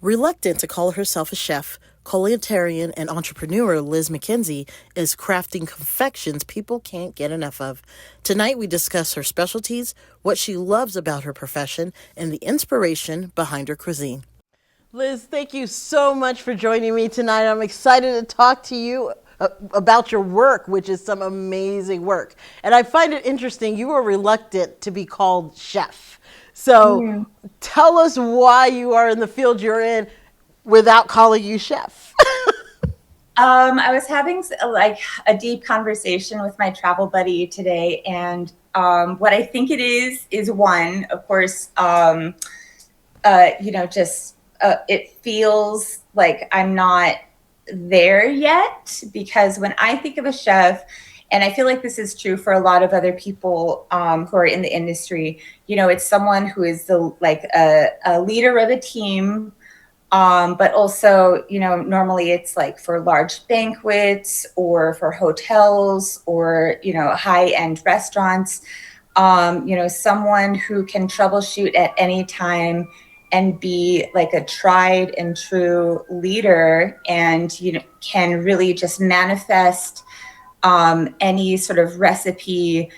Reluctant to call herself a chef, culinarian and entrepreneur Liz McKenzie is crafting confections people can't get enough of. Tonight we discuss her specialties, what she loves about her profession, and the inspiration behind her cuisine. Liz, thank you so much for joining me tonight. I'm excited to talk to you about your work, which is some amazing work. And I find it interesting, you were reluctant to be called chef. So tell us why you are in the field you're in without calling you chef. I was having a deep conversation with my travel buddy today, and what I think it is one, of course, it feels like I'm not there yet, because when I think of a chef, and I feel like this is true for a lot of other people who are in the industry, it's someone who is a leader of a team. But also, normally it's like for large banquets or for hotels or, high-end restaurants, someone who can troubleshoot at any time and be like a tried and true leader, and, can really just manifest any sort of recipe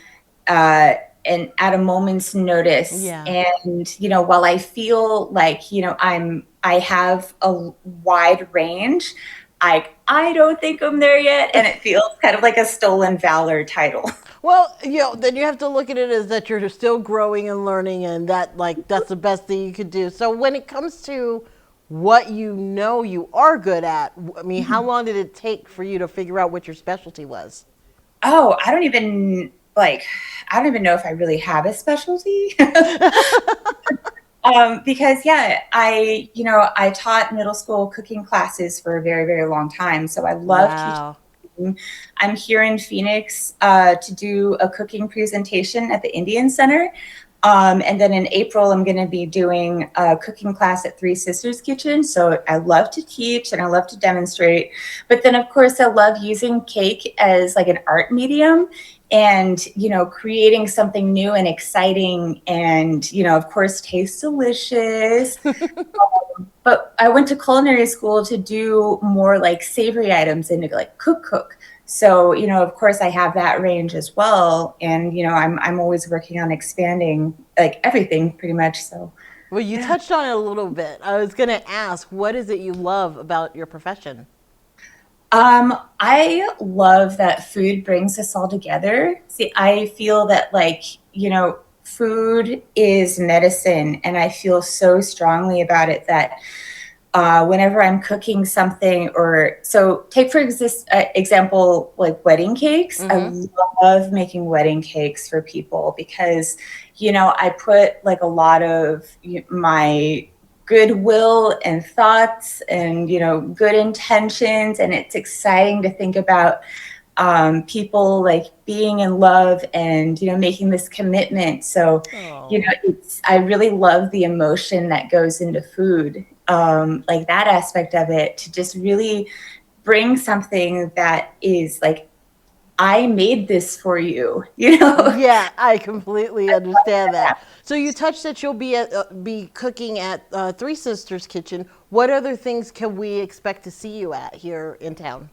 and at a moment's notice. Yeah. And, while I feel like, I have a wide range, I don't think I'm there yet. And it feels kind of like a stolen valor title. Well, then you have to look at it as that you're still growing and learning, and that's the best thing you could do. So when it comes to what you are good at, I mean, how long did it take for you to figure out what your specialty was? Oh, I don't even know if I really have a specialty. Because I taught middle school cooking classes for a very, very long time. So I love teaching. I'm here in Phoenix to do a cooking presentation at the Indian Center. And then in April, I'm going to be doing a cooking class at Three Sisters Kitchen. So I love to teach and I love to demonstrate. But then, of course, I love using cake as like an art medium and, creating something new and exciting and, of course, taste delicious. But I went to culinary school to do more like savory items and to like cook. So, of course, I have that range as well. And, I'm always working on expanding like everything pretty much. So, well, you touched on it a little bit. I was going to ask, what is it you love about your profession? I love that food brings us all together. See, I feel that food is medicine, and I feel so strongly about it that whenever I'm cooking something, take for example, like wedding cakes. I love making wedding cakes for people because, I put like a lot of my goodwill and thoughts and, good intentions. And it's exciting to think about people like being in love and, making this commitment. So, I really love the emotion that goes into food. Like that aspect of it, to just really bring something that is like, I made this for you, Yeah, I completely understand that. So you touched that you'll be cooking at Three Sisters Kitchen. What other things can we expect to see you at here in town?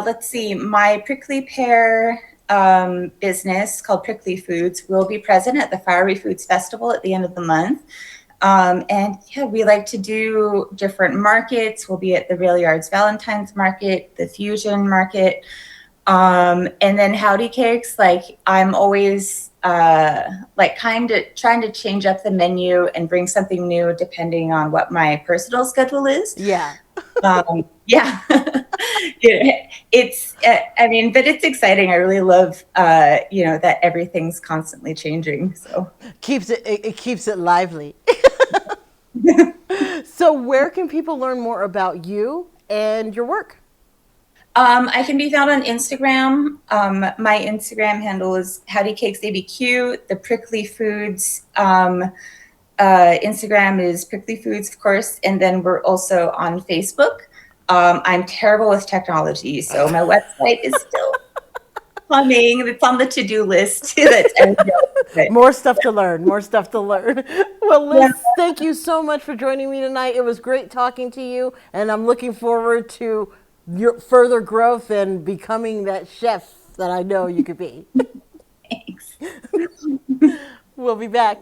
Let's see. My prickly pear business called Prickly Foods will be present at the Fiery Foods Festival at the end of the month. We like to do different markets. We'll be at the Rail Yards Valentine's Market, the Fusion Market, and then Howdy Cakes. Like I'm always kind of trying to change up the menu and bring something new depending on what my personal schedule is. Yeah. But it's exciting. I really love, that everything's constantly changing. So it keeps it lively. So where can people learn more about you and your work? I can be found on Instagram. My Instagram handle is Howdy Cakes ABQ. The Prickly Foods Instagram is Prickly Foods, of course. And then we're also on Facebook. I'm terrible with technology, so my website is still coming. It's on the to-do list. That's More stuff to learn. More stuff to learn. Well, Liz, thank you so much for joining me tonight. It was great talking to you, and I'm looking forward to your further growth and becoming that chef that I know you could be. Thanks. We'll be back.